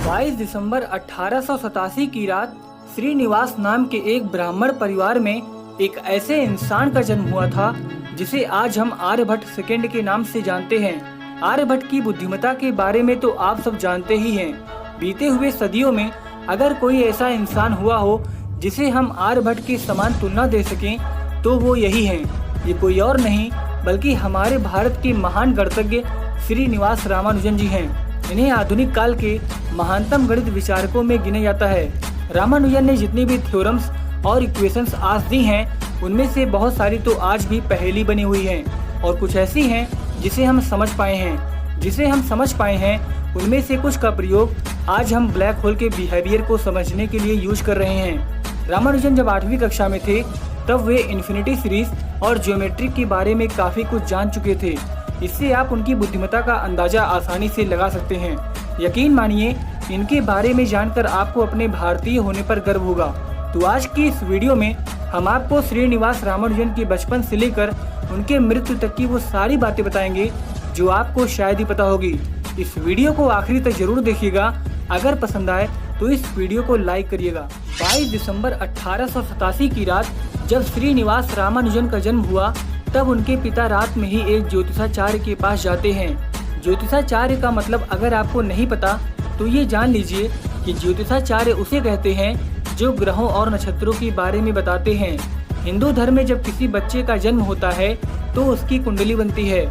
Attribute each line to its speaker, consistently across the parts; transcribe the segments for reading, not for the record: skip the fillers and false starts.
Speaker 1: 22 दिसंबर 1887 की रात श्रीनिवास नाम के एक ब्राह्मण परिवार में एक ऐसे इंसान का जन्म हुआ था जिसे आज हम आर्यभट्ट सेकंड के नाम से जानते हैं। आर्यभट्ट की बुद्धिमत्ता के बारे में तो आप सब जानते ही हैं। बीते हुए सदियों में अगर कोई ऐसा इंसान हुआ हो जिसे हम आर्यभट्ट के समान तुलना दे सकें तो वो यही हैं। ये कोई और नहीं बल्कि हमारे भारत के महान गणितज्ञ श्रीनिवास रामानुजन जी हैं। इन्हें आधुनिक काल के महानतम गणित विचारकों में गिना जाता है। रामानुजन ने जितनी भी थ्योरम्स और इक्वेशंस आज दी हैं उनमें से बहुत सारी तो आज भी पहेली बनी हुई हैं और कुछ ऐसी हैं जिसे हम समझ पाए हैं उनमें से कुछ का प्रयोग आज हम ब्लैक होल के बिहेवियर को समझने के लिए यूज कर रहे हैं। रामानुजन जब 8वीं कक्षा में थे तब वे इन्फिनिटी सीरीज और ज्योमेट्री के बारे में काफी कुछ जान चुके थे। इससे आप उनकी बुद्धिमत्ता का अंदाजा आसानी से लगा सकते हैं। यकीन मानिए इनके बारे में जानकर आपको अपने भारतीय होने पर गर्व होगा। तो आज की इस वीडियो में हम आपको श्रीनिवास रामानुजन के बचपन से लेकर उनके मृत्यु तक की वो सारी बातें बताएंगे जो आपको शायद ही पता होगी। इस वीडियो को आखिरी तक जरूर देखिएगा। अगर पसंद आए तो इस वीडियो को लाइक करिएगा। 22 दिसंबर 1887 की रात जब श्रीनिवास रामानुजन का जन्म हुआ तब उनके पिता रात में ही एक ज्योतिषाचार्य के पास जाते हैं। ज्योतिषाचार्य का मतलब अगर आपको नहीं पता तो ये जान लीजिए कि ज्योतिषाचार्य उसे कहते हैं जो ग्रहों और नक्षत्रों के बारे में बताते हैं। हिंदू धर्म में जब किसी बच्चे का जन्म होता है तो उसकी कुंडली बनती है।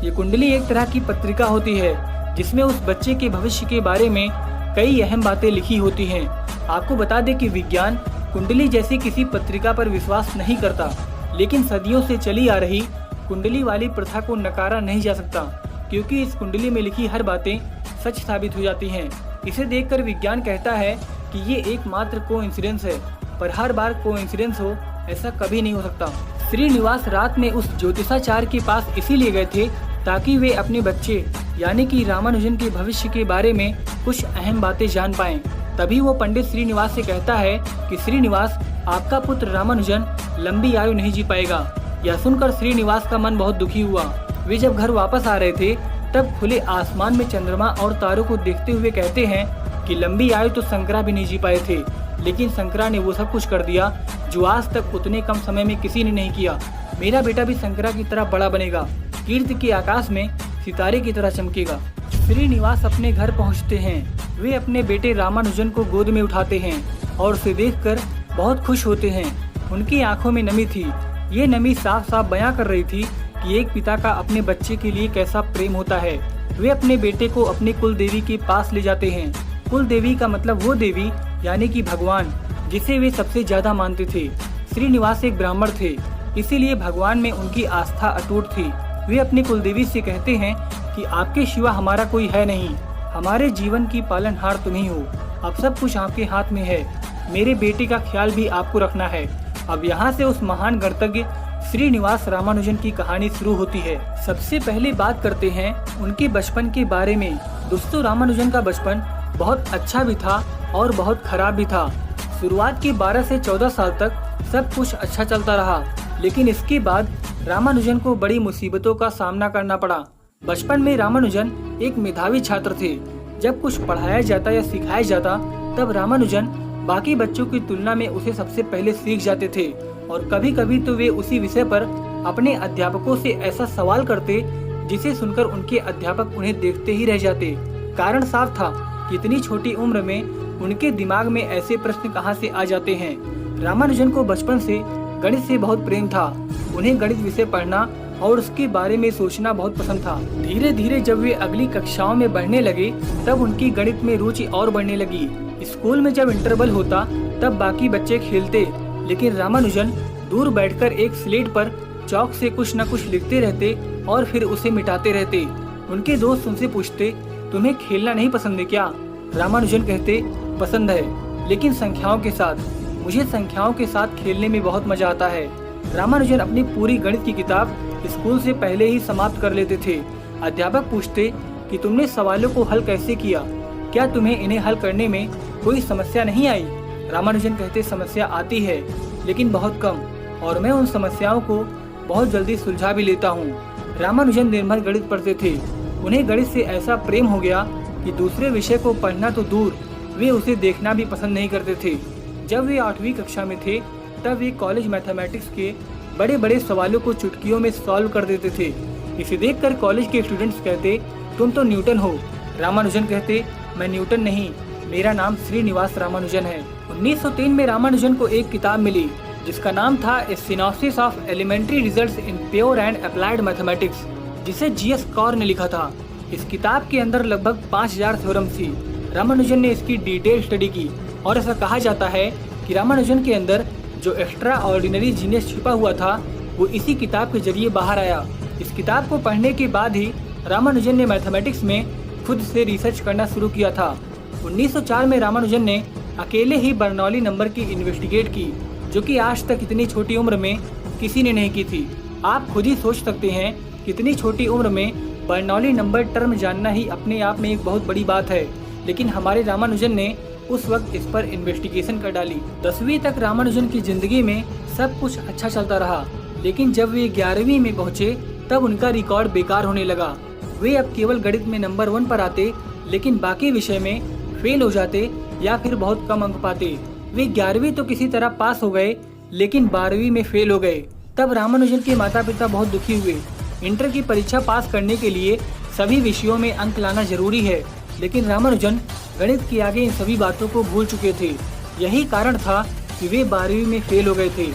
Speaker 1: ये कुंडली एक तरह की पत्रिका होती है जिसमें उस बच्चे के भविष्य के बारे में कई अहम बातें लिखी होती हैं। आपको बता दें कि विज्ञान कुंडली जैसी किसी पत्रिका पर विश्वास नहीं करता, लेकिन सदियों से चली आ रही कुंडली वाली प्रथा को नकारा नहीं जा सकता क्योंकि इस कुंडली में लिखी हर बातें सच साबित हो जाती हैं। इसे देखकर विज्ञान कहता है कि ये एकमात्र कोइंसिडेंस है, पर हर बार कोइंसिडेंस हो ऐसा कभी नहीं हो सकता। श्रीनिवास रात में उस ज्योतिषाचार्य के पास इसीलिए गए थे ताकि वे अपने बच्चे यानी कि रामानुजन के भविष्य के बारे में कुछ अहम बातें जान पाएं। तभी वो पंडित श्रीनिवास से कहता है कि श्रीनिवास, आपका पुत्र रामानुजन लंबी आयु नहीं जी पाएगा। यह सुनकर श्रीनिवास का मन बहुत दुखी हुआ। वे जब घर वापस आ रहे थे तब खुले आसमान में चंद्रमा और तारों को देखते हुए कहते हैं कि लंबी आयु तो शंकरा भी नहीं जी पाए थे, लेकिन शंकरा ने वो सब कुछ कर दिया जो आज तक उतने कम समय में किसी ने नहीं किया। मेरा बेटा भी शंकरा की तरह बड़ा बनेगा, कीर्ति के आकाश में सितारे की तरह चमकेगा। श्रीनिवास अपने घर पहुँचते हैं। वे अपने बेटे रामानुजन को गोद में उठाते हैं और उसे देखकर बहुत खुश होते हैं। उनकी आंखों में नमी थी। ये नमी साफ साफ बयां कर रही थी कि एक पिता का अपने बच्चे के लिए कैसा प्रेम होता है। वे अपने बेटे को अपनी कुल देवी के पास ले जाते हैं। कुल देवी का मतलब वो देवी यानी कि भगवान जिसे वे सबसे ज्यादा मानते थे। श्रीनिवास एक ब्राह्मण थे, इसीलिए भगवान में उनकी आस्था अटूट थी। वे अपनी कुल देवी से कहते हैं कि आपके सिवा हमारा कोई है नहीं, हमारे जीवन की पालनहार तुम ही हो। अब सब कुछ आपके हाथ में है, मेरे बेटे का ख्याल भी आपको रखना है। अब यहाँ से उस महान गणितज्ञ श्रीनिवास रामानुजन की कहानी शुरू होती है। सबसे पहले बात करते हैं उनके बचपन के बारे में। दोस्तों, रामानुजन का बचपन बहुत अच्छा भी था और बहुत खराब भी था। शुरुआत के 12 से 14 साल तक सब कुछ अच्छा चलता रहा, लेकिन इसके बाद रामानुजन को बड़ी मुसीबतों का सामना करना पड़ा। बचपन में रामानुजन एक मेधावी छात्र थे। जब कुछ पढ़ाया जाता या सिखाया जाता तब रामानुजन बाकी बच्चों की तुलना में उसे सबसे पहले सीख जाते थे और कभी कभी तो वे उसी विषय पर अपने अध्यापकों से ऐसा सवाल करते जिसे सुनकर उनके अध्यापक उन्हें देखते ही रह जाते। कारण साफ था कि इतनी छोटी उम्र में उनके दिमाग में ऐसे प्रश्न कहां से आ जाते हैं। रामानुजन को बचपन से गणित से बहुत प्रेम था। उन्हें गणित विषय पढ़ना और उसके बारे में सोचना बहुत पसंद था। धीरे धीरे जब वे अगली कक्षाओं में बढ़ने लगे तब उनकी गणित में रुचि और बढ़ने लगी। स्कूल में जब इंटरवल होता तब बाकी बच्चे खेलते, लेकिन रामानुजन दूर बैठकर एक स्लेट पर चौक से कुछ न कुछ लिखते रहते और फिर उसे मिटाते रहते। उनके दोस्त उनसे पूछते, तुम्हें खेलना नहीं पसंद है क्या? रामानुजन कहते, पसंद है, लेकिन संख्याओं के साथ। मुझे संख्याओं के साथ खेलने में बहुत मजा आता है। रामानुजन अपनी पूरी गणित की किताब स्कूल से पहले ही समाप्त कर लेते थे। अध्यापक पूछते कि तुमने सवालों को हल कैसे किया, क्या तुम्हें इन्हें हल करने में कोई समस्या नहीं आई? रामानुजन कहते, समस्या आती है लेकिन बहुत कम, और मैं उन समस्याओं को बहुत जल्दी सुलझा भी लेता हूँ। रामानुजन दिन भर गणित पढ़ते थे। उन्हें गणित से ऐसा प्रेम हो गया कि दूसरे विषय को पढ़ना तो दूर वे उसे देखना भी पसंद नहीं करते थे। जब वे 8वीं कक्षा में थे तब वे कॉलेज मैथमेटिक्स के बड़े बड़े सवालों को चुटकियों में सॉल्व कर देते थे। इसे देखकर कॉलेज के स्टूडेंट्स कहते, तुम तो न्यूटन हो। रामानुजन कहते, मैं न्यूटन नहीं, मेरा नाम श्रीनिवास रामानुजन है। 1903 में रामानुजन को एक किताब मिली जिसका नाम था a synopsis of elementary results in pure and applied mathematics, जिसे जीएस कौर ने लिखा था। इस किताब के अंदर लगभग 5000 थ्योरम थी। रामानुजन ने इसकी डिटेल स्टडी की और ऐसा कहा जाता है कि रामानुजन के अंदर जो एक्स्ट्रा ऑर्डिनरी जीनियस छिपा हुआ था वो इसी किताब के जरिए बाहर आया। इस किताब को पढ़ने के बाद ही रामानुजन ने मैथमेटिक्स में खुद से रिसर्च करना शुरू किया था। 1904 में रामानुजन ने अकेले ही बर्नौली नंबर की इन्वेस्टिगेट की, जो कि आज तक इतनी छोटी उम्र में किसी ने नहीं की थी। आप खुद ही सोच सकते हैं कितनी छोटी उम्र में बर्नौली नंबर टर्म जानना ही अपने आप में एक बहुत बड़ी बात है, लेकिन हमारे रामानुजन ने उस वक्त इस पर इन्वेस्टिगेशन कर डाली। 10वीं तक रामानुजन की जिंदगी में सब कुछ अच्छा चलता रहा, लेकिन जब वे 11वीं में पहुंचे तब उनका रिकॉर्ड बेकार होने लगा। वे अब केवल गणित में नंबर 1 पर आते, लेकिन बाकी विषय में फेल हो जाते या फिर बहुत कम अंक पाते। वे 11वीं तो किसी तरह पास हो गए, लेकिन 12वीं में फेल हो गए। तब रामानुजन के माता पिता बहुत दुखी हुए। इंटर की परीक्षा पास करने के लिए सभी विषयों में अंक लाना जरूरी है, लेकिन रामानुजन गणित के आगे इन सभी बातों को भूल चुके थे। यही कारण था कि वे 12वीं में फेल हो गए थे।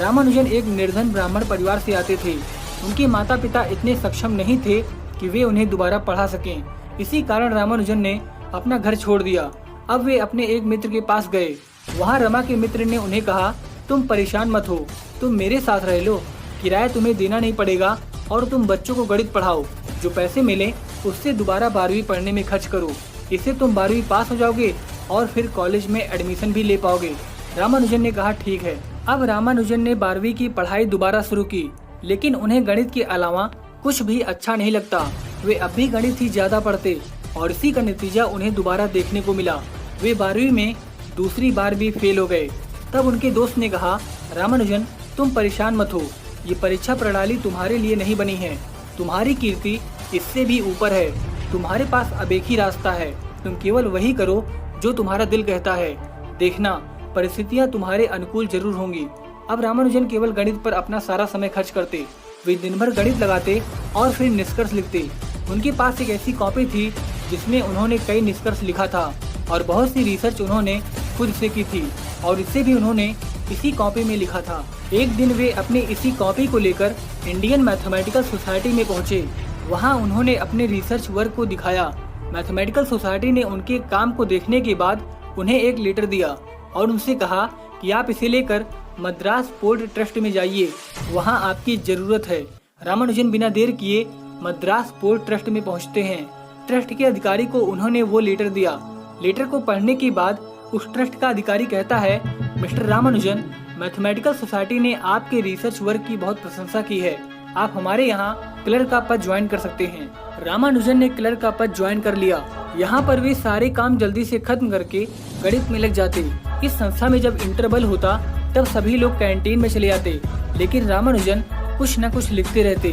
Speaker 1: रामानुजन एक निर्धन ब्राह्मण परिवार से आते थे। उनके माता पिता इतने सक्षम नहीं थे कि वे उन्हें दोबारा पढ़ा सकें। इसी कारण रामानुजन ने अपना घर छोड़ दिया। अब वे अपने एक मित्र के पास गए। वहाँ रमा के मित्र ने उन्हें कहा, तुम परेशान मत हो, तुम मेरे साथ रह लो, किराया तुम्हें देना नहीं पड़ेगा और तुम बच्चों को गणित पढ़ाओ। जो पैसे मिले उससे दोबारा 12वीं पढ़ने में खर्च करो। इससे तुम 12वीं पास हो जाओगे और फिर कॉलेज में एडमिशन भी ले पाओगे। रामानुजन ने कहा, ठीक है। अब रामानुजन ने 12वीं की पढ़ाई दोबारा शुरू की, लेकिन उन्हें गणित के अलावा कुछ भी अच्छा नहीं लगता। वे अब भी गणित ही ज्यादा पढ़ते और इसी का नतीजा उन्हें दोबारा देखने को मिला। वे 12वीं में दूसरी बार भी फेल हो गए। तब उनके दोस्त ने कहा, रामानुजन तुम परेशान मत हो, ये परीक्षा प्रणाली तुम्हारे लिए नहीं बनी है। तुम्हारी कीर्ति इससे भी ऊपर है। तुम्हारे पास अब एक ही रास्ता है, तुम केवल वही करो जो तुम्हारा दिल कहता है। देखना परिस्थितियाँ तुम्हारे अनुकूल जरूर होंगी। अब रामानुजन केवल गणित पर अपना सारा समय खर्च करते। वे दिन भर गणित लगाते और फिर निष्कर्ष लिखते। उनके पास एक ऐसी कॉपी थी जिसमें उन्होंने कई निष्कर्ष लिखा था और बहुत सी रिसर्च उन्होंने खुद से की थी और इससे भी उन्होंने इसी कॉपी में लिखा था। एक दिन वे अपनी इसी कॉपी को लेकर इंडियन मैथमेटिकल सोसाइटी में पहुंचे। वहां उन्होंने अपने रिसर्च वर्क को दिखाया। मैथमेटिकल सोसाइटी ने उनके काम को देखने के बाद उन्हें एक लेटर दिया और उनसे कहा कि आप इसे लेकर मद्रास पोर्ट ट्रस्ट में जाइए, वहां आपकी जरूरत है। रामानुजन बिना देर किए मद्रास पोर्ट ट्रस्ट में पहुंचते हैं। ट्रस्ट के अधिकारी को उन्होंने वो लेटर दिया। लेटर को पढ़ने के बाद उस ट्रस्ट का अधिकारी कहता है, मिस्टर रामानुजन, मैथमेटिकल सोसाइटी ने आपके रिसर्च वर्क की बहुत प्रशंसा की है। आप हमारे यहाँ क्लर्क का पद ज्वाइन कर सकते हैं। रामानुजन ने क्लर्क का पद ज्वाइन कर लिया। यहाँ पर वे सारे काम जल्दी से खत्म करके गणित में लग जाते। इस संस्था में जब इंटरवल होता तब सभी लोग कैंटीन में चले जाते, लेकिन रामानुजन कुछ न कुछ लिखते रहते।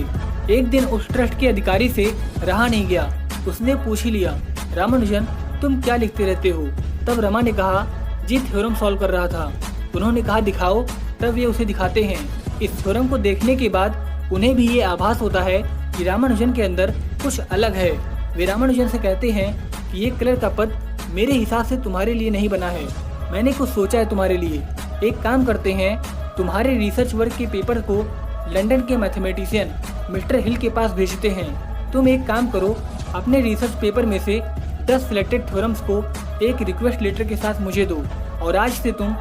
Speaker 1: एक दिन उस ट्रस्ट के अधिकारी से रहा नहीं गया। उसने पूछ ही लिया, रामानुजन तुम क्या लिखते रहते हो? तब रमा ने कहा, जी थ्योरम सॉल्व कर रहा था। उन्होंने कहा, दिखाओ। तब वे उसे दिखाते हैं। इस थ्योरम को देखने के बाद उन्हें भी ये आभास होता है कि रामानुजन के अंदर कुछ अलग है। वे रामानुजन से कहते हैं कि ये क्लर्क का पद मेरे हिसाब से तुम्हारे लिए नहीं बना है, मैंने कुछ सोचा है तुम्हारे लिए। एक काम करते हैं, तुम्हारे रिसर्च वर्क के पेपर को लंदन के मैथमेटिशियन मिस्टर हिल के पास भेजते हैं। तुम एक काम करो, अपने रिसर्च पेपर में से 10 सिलेक्टेड थ्योरम्स को एक रिक्वेस्ट लेटर के साथ मुझे दो और आज से तुम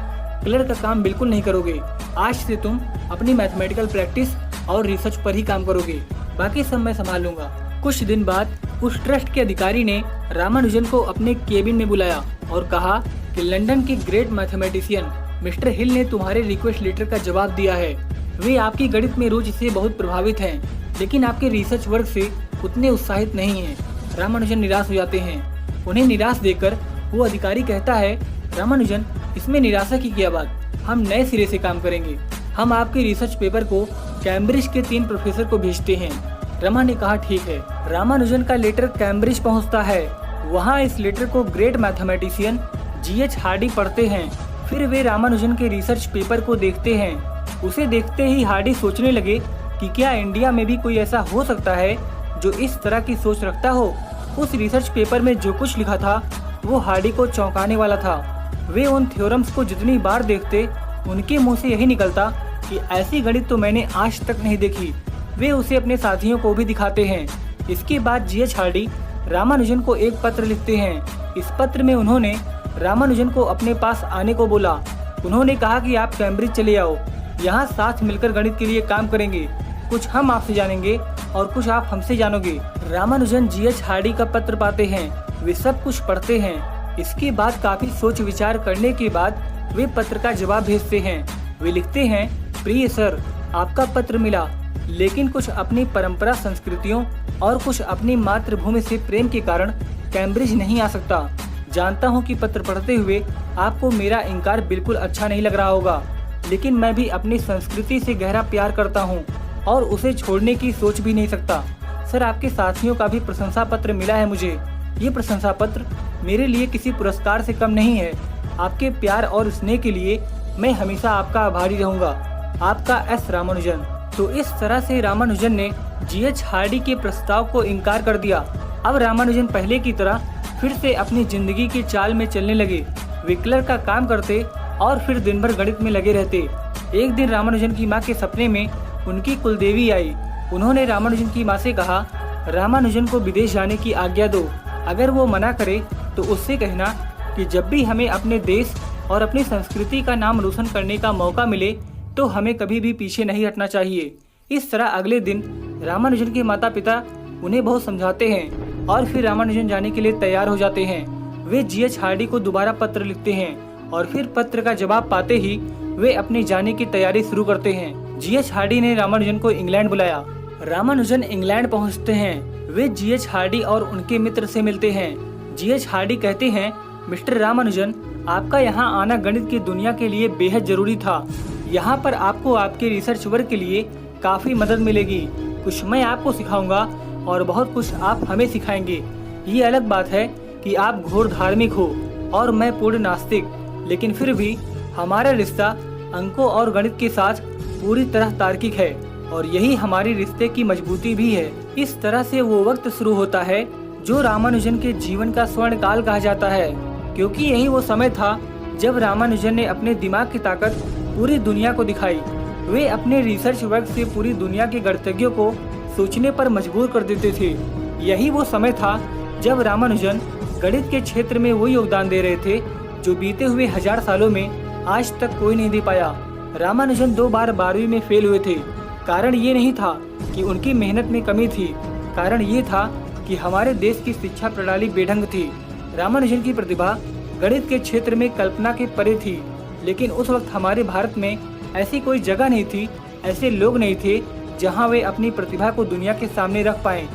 Speaker 1: क्लर्क का काम बिल्कुल नहीं करोगे। आज से तुम अपनी मैथमेटिकल प्रैक्टिस और रिसर्च पर ही काम करोगे, बाकी सब मैं संभाल लूंगा। कुछ दिन बाद उस ट्रस्ट के अधिकारी ने रामानुजन को अपने केबिन में बुलाया और कहा कि लंदन के ग्रेट मैथमेटिशियन मिस्टर हिल ने तुम्हारे रिक्वेस्ट लेटर का जवाब दिया है। वे आपकी गणित में रुचि से बहुत प्रभावित हैं, लेकिन आपके रिसर्च वर्क से उतने उत्साहित नहीं हैं। रामानुजन निराश हो जाते हैं। उन्हें निराश देखकर वो अधिकारी कहता है, रामानुजन इसमें निराशा की क्या बात, हम नए सिरे से काम करेंगे। हम आपके रिसर्च पेपर को कैम्ब्रिज के 3 प्रोफेसर को भेजते हैं। रमा ने कहा, ठीक है। रामानुजन का लेटर कैम्ब्रिज पहुंचता है। वहां इस लेटर को ग्रेट मैथमेटिशियन जीएच हार्डी पढ़ते हैं। फिर वे रामानुजन के रिसर्च पेपर को देखते हैं। उसे देखते ही हार्डी सोचने लगे कि क्या इंडिया में भी कोई ऐसा हो सकता है जो इस तरह की सोच रखता हो। उस रिसर्च पेपर में जो कुछ लिखा था वो हार्डी को चौंकाने वाला था। वे उन थ्योरम्स को जितनी बार देखते उनके मुंह से यही निकलता कि ऐसी गणित तो मैंने आज तक नहीं देखी। वे उसे अपने साथियों को भी दिखाते हैं। इसके बाद जीएच हार्डी रामानुजन को एक पत्र लिखते हैं। इस पत्र में उन्होंने रामानुजन को अपने पास आने को बोला। उन्होंने कहा कि आप कैम्ब्रिज चले आओ, यहाँ साथ मिलकर गणित के लिए काम करेंगे। कुछ हम आपसे जानेंगे और कुछ आप हमसे जानोगे। रामानुजन जीएच हार्डी का पत्र पाते हैं। वे सब कुछ पढ़ते हैं। इसके बाद काफी सोच विचार करने के बाद वे पत्र का जवाब भेजते हैं। वे लिखते हैं, प्रिय सर, आपका पत्र मिला, लेकिन कुछ अपनी परंपरा संस्कृतियों और कुछ अपनी मातृभूमि से प्रेम के कारण कैम्ब्रिज नहीं आ सकता। जानता हूँ कि पत्र पढ़ते हुए आपको मेरा इनकार बिल्कुल अच्छा नहीं लग रहा होगा, लेकिन मैं भी अपनी संस्कृति से गहरा प्यार करता हूँ और उसे छोड़ने की सोच भी नहीं सकता। सर, आपके साथियों का भी प्रशंसा पत्र मिला है मुझे। ये प्रशंसा पत्र मेरे लिए किसी पुरस्कार से कम नहीं है। आपके प्यार और स्नेह के लिए मैं हमेशा आपका आभारी रहूंगा। आपका एस रामानुजन। तो इस तरह से रामानुजन ने जीएच हार्डी के प्रस्ताव को इनकार कर दिया। अब रामानुजन पहले की तरह फिर से अपनी जिंदगी की चाल में चलने लगे। वे क्लर्क का काम करते और फिर दिन भर गणित में लगे रहते। एक दिन रामानुजन की माँ के सपने में उनकी कुलदेवी आई। उन्होंने रामानुजन की माँ से कहा, रामानुजन को विदेश जाने की आज्ञा दो। अगर वो मना करे तो उससे कहना कि जब भी हमें अपने देश और अपनी संस्कृति का नाम रोशन करने का मौका मिले तो हमें कभी भी पीछे नहीं हटना चाहिए। इस तरह अगले दिन रामानुजन के माता पिता उन्हें बहुत समझाते हैं और फिर रामानुजन जाने के लिए तैयार हो जाते हैं। वे जीएच हार्डी को दोबारा पत्र लिखते हैं और फिर पत्र का जवाब पाते ही वे अपने जाने की तैयारी शुरू करते हैं। जीएच हार्डी ने रामानुजन को इंग्लैंड बुलाया। रामानुजन इंग्लैंड पहुंचते हैं। वे जीएच हार्डी और उनके मित्र से मिलते हैं। जीएच हार्डी कहते हैं, मिस्टर रामानुजन, आपका यहाँ आना गणित की दुनिया के लिए बेहद जरूरी था। यहाँ पर आपको आपके रिसर्च वर्क के लिए काफी मदद मिलेगी। कुछ मैं आपको सिखाऊंगा और बहुत कुछ आप हमें सिखाएंगे। ये अलग बात है कि आप घोर धार्मिक हो और मैं पूर्ण नास्तिक, लेकिन फिर भी हमारा रिश्ता अंकों और गणित के साथ पूरी तरह तार्किक है और यही हमारी रिश्ते की मजबूती भी है। इस तरह से वो वक्त शुरू होता है जो रामानुजन के जीवन का स्वर्ण काल कहा जाता है, क्योंकि यही वो समय था जब रामानुजन ने अपने दिमाग की ताकत पूरी दुनिया को दिखाई। वे अपने रिसर्च वर्क से पूरी दुनिया के गणितज्ञों को सोचने पर मजबूर कर देते थे। यही वो समय था जब रामानुजन गणित के क्षेत्र में वो योगदान दे रहे थे जो बीते हुए 1000 सालों में आज तक कोई नहीं दे पाया। रामानुजन 2 बार 12वीं में फेल हुए थे। कारण ये नहीं था कि उनकी मेहनत में कमी थी, कारण ये था कि हमारे देश की शिक्षा प्रणाली बेढंग थी। रामानुजन की प्रतिभा गणित के क्षेत्र में कल्पना के परे थी, लेकिन उस वक्त हमारे भारत में ऐसी कोई जगह नहीं थी, ऐसे लोग नहीं थे जहां वे अपनी प्रतिभा को दुनिया के सामने रख पाएं।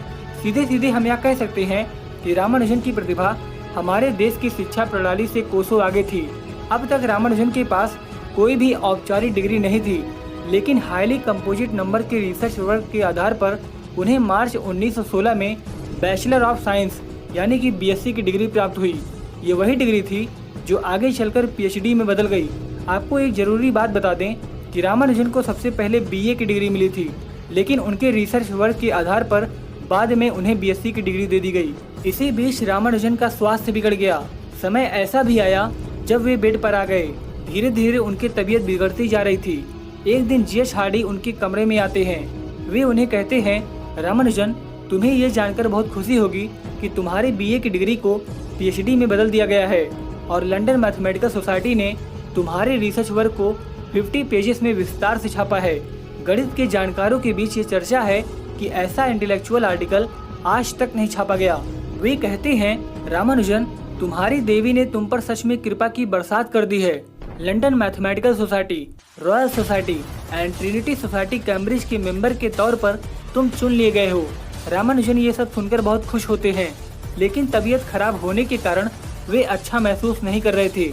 Speaker 1: सीधे सीधे हम यह कह सकते हैं कि रामानुजन की प्रतिभा हमारे देश की शिक्षा प्रणाली से कोसों आगे थी। अब तक रामानुजन के पास कोई भी औपचारिक डिग्री नहीं थी, लेकिन हाईली कंपोजिट नंबर के रिसर्च वर्क के आधार पर उन्हें मार्च 1916 में बैचलर ऑफ साइंस यानी कि बीएससी की डिग्री प्राप्त हुई। ये वही डिग्री थी जो आगे चलकर पीएचडी में बदल गई। आपको एक जरूरी बात बता दें कि रामानुजन को सबसे पहले बीए की डिग्री मिली थी, लेकिन उनके रिसर्च वर्क के आधार पर बाद में उन्हें बीएससी की डिग्री दे दी गई। इसी बीच रामानुजन का स्वास्थ्य बिगड़ गया। समय ऐसा भी आया जब वे बेड पर आ गए। धीरे धीरे उनकी तबीयत बिगड़ती जा रही थी। एक दिन जीएच हार्डी उनके कमरे में आते हैं। वे उन्हें कहते हैं, रामानुजन, तुम्हें ये जानकर बहुत खुशी होगी कि तुम्हारे बीए की डिग्री को पीएचडी में बदल दिया गया है और लंदन मैथमेटिकल सोसाइटी ने तुम्हारे रिसर्च वर्क को 50 पेजेस में विस्तार से छापा है। गणित के जानकारों के बीच ये चर्चा है कि ऐसा इंटेलेक्चुअल आर्टिकल आज तक नहीं छापा गया। वे कहते हैं, रामानुजन, तुम्हारी देवी ने तुम पर सच में कृपा की बरसात कर दी है। London mathematical society, royal society and Trinity society Cambridge के मेंबर के तौर पर तुम चुन लिए गए हो। रामानुजन ये सब सुनकर बहुत खुश होते हैं, लेकिन तबीयत खराब होने के कारण वे अच्छा महसूस नहीं कर रहे थे।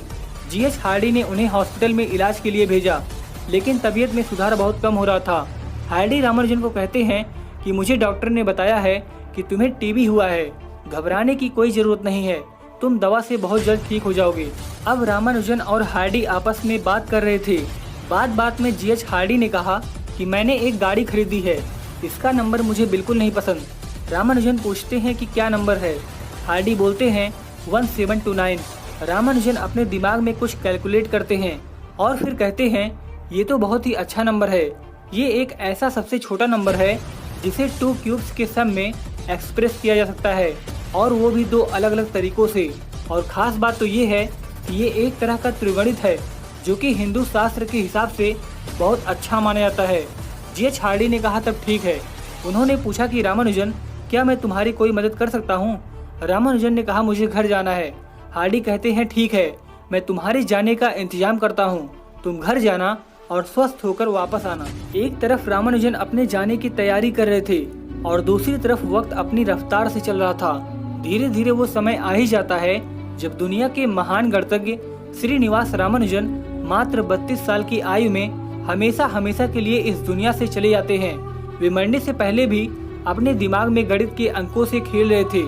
Speaker 1: जीएच हार्डी ने उन्हें हॉस्पिटल में इलाज के लिए भेजा, लेकिन तबीयत में सुधार बहुत कम हो रहा था। हार्डी रामानुजन को कहते हैं कि मुझे डॉक्टर ने बताया है कि तुम्हें टीबी हुआ है। घबराने की कोई जरूरत नहीं है। तुम दवा से बहुत जल्द ठीक हो जाओगे। अब रामानुजन और हार्डी आपस में बात कर रहे थे। बात में जीएच हार्डी ने कहा कि मैंने एक गाड़ी खरीदी है, इसका नंबर मुझे बिल्कुल नहीं पसंद। रामानुजन पूछते हैं कि क्या नंबर है। हार्डी बोलते हैं 1729। रामानुजन अपने दिमाग में कुछ कैलकुलेट करते हैं और फिर कहते हैं ये तो बहुत ही अच्छा नंबर है। ये एक ऐसा सबसे छोटा नंबर है जिसे 2 क्यूब्स के सम में एक्सप्रेस किया जा सकता है, और वो भी 2 अलग अलग तरीकों से। और ख़ास बात तो ये है कि ये एक तरह का त्रिगणित है जो कि हिंदू शास्त्र के हिसाब से बहुत अच्छा माना जाता है। जीएच हार्डी ने कहा तब ठीक है। उन्होंने पूछा कि रामानुजन, क्या मैं तुम्हारी कोई मदद कर सकता हूँ? रामानुजन ने कहा मुझे घर जाना है। हार्डी कहते हैं ठीक है, मैं तुम्हारे जाने का इंतजाम करता हूँ, तुम घर जाना और स्वस्थ होकर वापस आना। एक तरफ रामानुजन अपने जाने की तैयारी कर रहे थे और दूसरी तरफ वक्त अपनी रफ्तार से चल रहा था। धीरे धीरे वो समय आ ही जाता है जब दुनिया के महान गणितज्ञ श्रीनिवास रामानुजन मात्र 32 साल की आयु में हमेशा के लिए इस दुनिया से चले जाते हैं। वे मरने से पहले भी अपने दिमाग में गणित के अंकों से खेल रहे थे।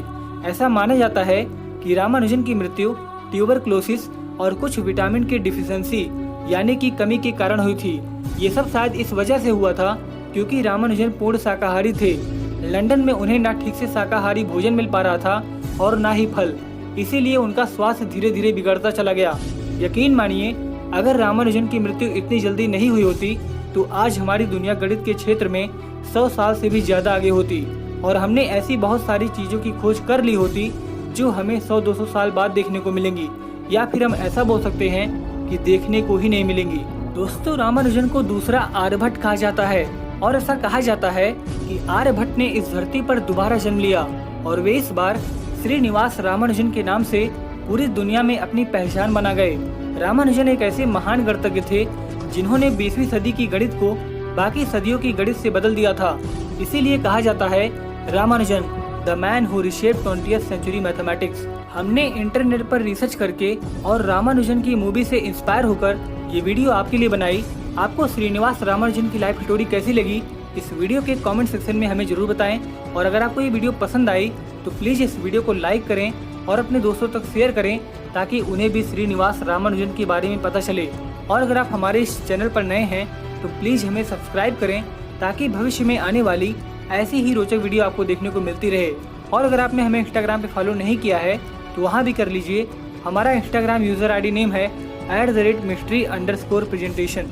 Speaker 1: ऐसा माना जाता है कि रामानुजन की मृत्यु ट्यूबरक्लोसिस और कुछ विटामिन की डिफिशियंसी यानी कि कमी के कारण हुई थी। ये सब शायद इस वजह से हुआ था क्योंकि रामानुजन पूर्ण शाकाहारी थे। लंदन में उन्हें ना ठीक से शाकाहारी भोजन मिल पा रहा था और ना ही फल, इसीलिए उनका स्वास्थ्य धीरे धीरे बिगड़ता चला गया। यकीन मानिए, अगर रामानुजन की मृत्यु इतनी जल्दी नहीं हुई होती तो आज हमारी दुनिया गणित के क्षेत्र में 100 साल से भी ज्यादा आगे होती और हमने ऐसी बहुत सारी चीजों की खोज कर ली होती जो हमें 100-200 साल बाद देखने को मिलेंगी, या फिर हम ऐसा बोल सकते हैं कि देखने को ही नहीं मिलेंगी। दोस्तों, रामानुजन को दूसरा आर्यभट्ट कहा जाता है और ऐसा कहा जाता है कि आर्यभट्ट ने इस धरती पर दोबारा जन्म लिया और वे इस बार श्रीनिवास रामानुजन के नाम से पूरी दुनिया में अपनी पहचान बना गए। रामानुजन एक ऐसे महान गणितज्ञ थे जिन्होंने 20वीं सदी की गणित को बाकी सदियों की गणित से बदल दिया था। इसीलिए कहा जाता है Ramanujan the man who reshaped 20th century mathematics. हमने इंटरनेट पर रिसर्च करके और रामानुजन की मूवी से इंस्पायर होकर ये वीडियो आपके लिए बनाई। आपको श्रीनिवास रामानुजन की लाइफ स्टोरी कैसी लगी, इस वीडियो के कमेंट सेक्शन में हमें जरूर बताएं। और अगर आपको ये वीडियो पसंद आई तो प्लीज़ इस वीडियो को लाइक करें और अपने दोस्तों तक शेयर करें ताकि उन्हें भी श्रीनिवास रामानुजन के बारे में पता चले। और अगर आप हमारे इस चैनल पर नए हैं तो प्लीज़ हमें सब्सक्राइब करें ताकि भविष्य में आने वाली ऐसी ही रोचक वीडियो आपको देखने को मिलती रहे। और अगर आपने हमें इंस्टाग्राम पे फॉलो नहीं किया है तो वहाँ भी कर लीजिए। हमारा इंस्टाग्राम यूज़र ID नेम है @mystery_presentation।